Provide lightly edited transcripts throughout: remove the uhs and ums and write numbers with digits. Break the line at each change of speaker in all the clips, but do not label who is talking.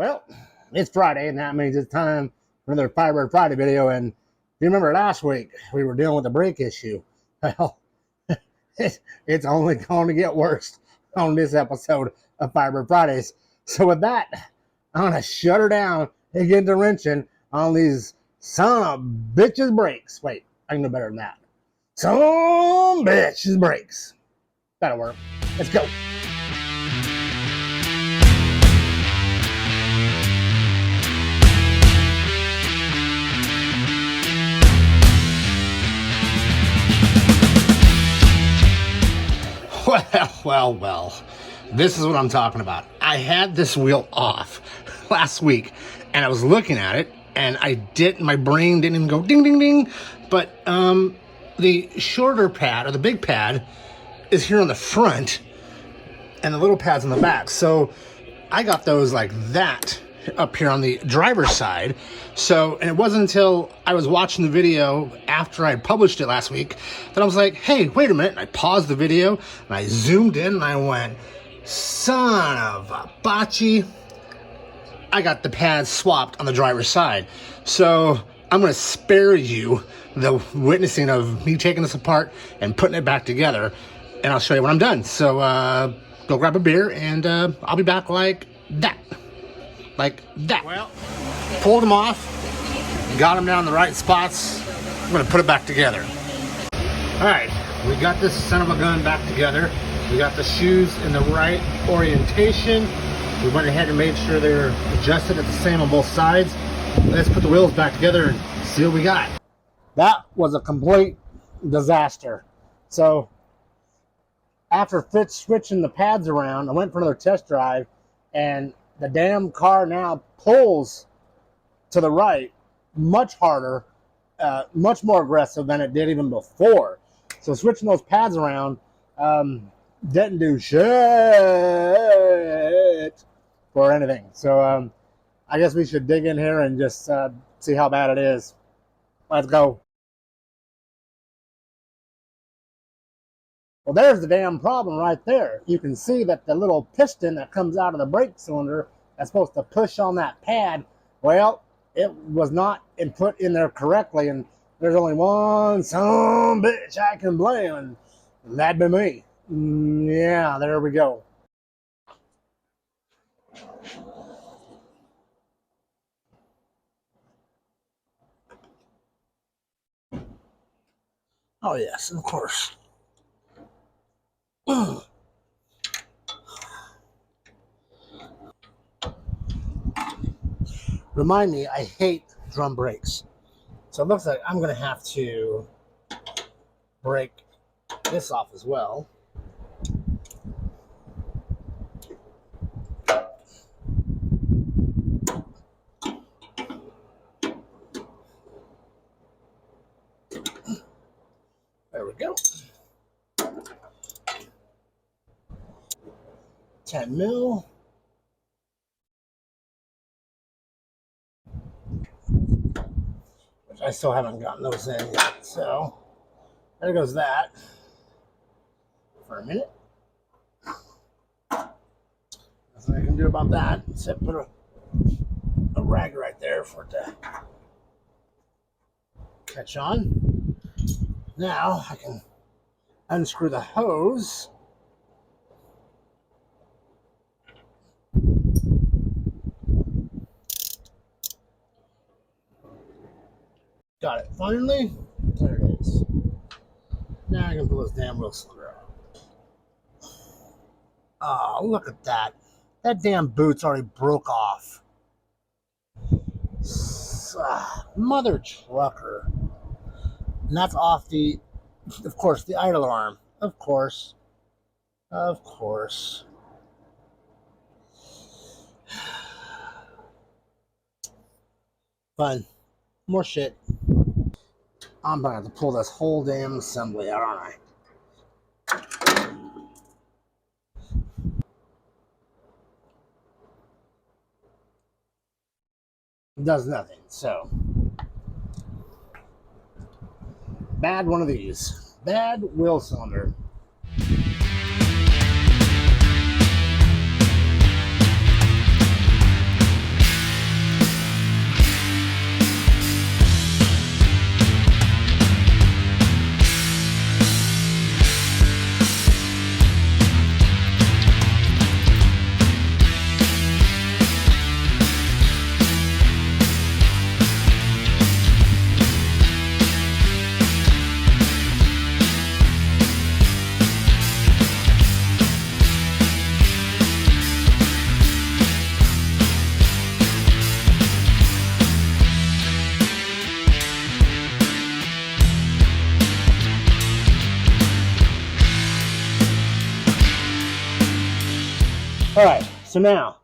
Well, it's Friday, and that means it's time for another Firebird Friday video. And if you remember last week, we were dealing with a brake issue. Well, it's only going to get worse on this episode of Firebird Fridays. So with that, I'm going to shut her down and get into wrenching on these son of bitches brakes. Wait, I can do better than that. Some bitches brakes. That'll work. Let's go. Well. This is what I'm talking about. I had this wheel off last week, and I was looking at it, and my brain didn't even go ding, ding, ding. But the shorter pad, or the big pad, is here on the front, and the little pad's on the back. So I got those like that up here on the driver's side. So, and it wasn't until I was watching the video after I published it last week that I was like, hey, wait a minute. And I paused the video and I zoomed in and I went, son of a bocce, I got the pads swapped on the driver's side. So I'm going to spare you the witnessing of me taking this apart and putting it back together, and I'll show you when I'm done. So go grab a beer, and I'll be back like that. Well, pulled them off, got them down in the right spots. I'm going to put it back together. All right, we got this son of a gun back together. We got the shoes in the right orientation. We went ahead and made sure they're adjusted at the same on both sides. Let's put the wheels back together and see what we got. That was a complete disaster. So after switching the pads around, I went for another test drive, and the damn car now pulls to the right much harder, much more aggressive than it did even before. So switching those pads around didn't do shit for anything. So I guess we should dig in here and just see how bad it is. Let's go. Well, there's the damn problem right there. You can see that the little piston that comes out of the brake cylinder that's supposed to push on that pad, well, it was not put in there correctly, and there's only one son bitch I can blame, and that'd be me. Yeah, there we go. Oh yes, of course. Remind me, I hate drum brakes. So it looks like I'm going to have to break this off as well. There we go. 10 mil. Which I still haven't gotten those in yet. So there goes that. For a minute. Nothing I can do about that except put a rag right there for it to catch on. Now I can unscrew the hose. Got it. Finally, there it is. Now I can pull this damn wheel cylinder out. Oh, look at that. That damn boot's already broke off. Mother trucker. And that's off the, of course, the idle arm. Of course. Of course. Fun. More shit. I'm gonna have to pull this whole damn assembly out, aren't I? It does nothing, so. Bad one of these. Bad wheel cylinder. So now,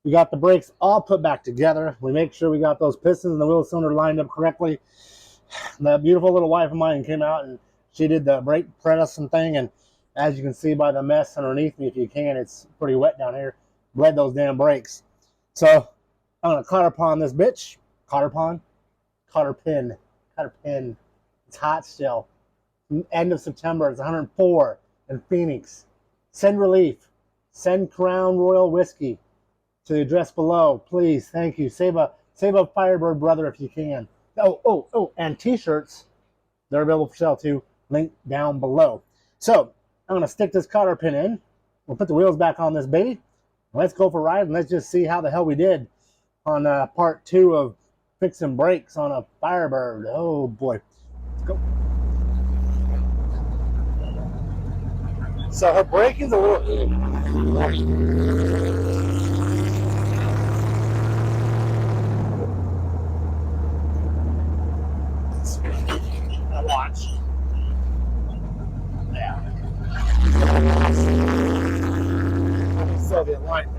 we got the brakes all put back together. We make sure we got those pistons and the wheel cylinder lined up correctly. That beautiful little wife of mine came out and she did the brake pressing thing, and as you can see by the mess underneath me, if you can, it's pretty wet down here. Bled those damn brakes. So I'm gonna cotter pin this bitch. Cotter pin. It's hot still. End of September. It's 104 in Phoenix. Send relief. Send Crown Royal whiskey to the address below, please. Thank you. Save a Firebird brother if you can. Oh, and t-shirts, they're available for sale too. Link down below. So I'm gonna stick this cotter pin in. We'll put the wheels back on this baby. Let's go for a ride and let's just see how the hell we did on part 2 of fixing brakes on a Firebird. Oh boy. Let's go. So her braking's a little... Watch. Yeah. Soviet alignment.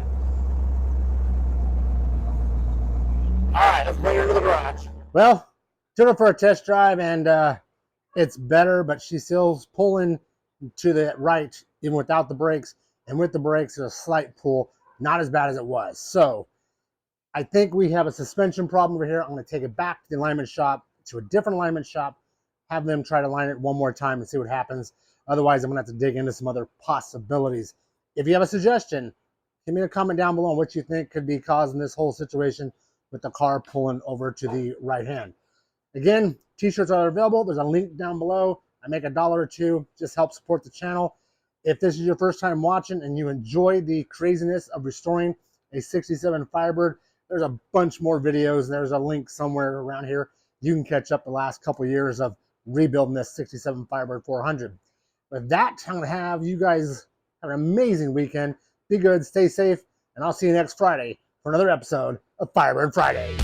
Alright, let's bring her to the garage. Well, took her for a test drive and it's better, but she's still pulling to the right even without the brakes, and with the brakes there's a slight pull, not as bad as it was. So I think we have a suspension problem over here. I'm going to take it back to the alignment shop, to a different alignment shop, have them try to line it one more time and see what happens. Otherwise I'm going to have to dig into some other possibilities. If you have a suggestion, give me a comment down below on what you think could be causing this whole situation with the car pulling over to the right hand. Again, t-shirts are available. There's a link down below. I make $1 or $2, just help support the channel. If this is your first time watching and you enjoy the craziness of restoring a 67 Firebird, there's a bunch more videos. There's a link somewhere around here. You can catch up the last couple years of rebuilding this 67 Firebird 400. With that, I'm going to have you guys have an amazing weekend. Be good, stay safe, and I'll see you next Friday for another episode of Firebird Friday.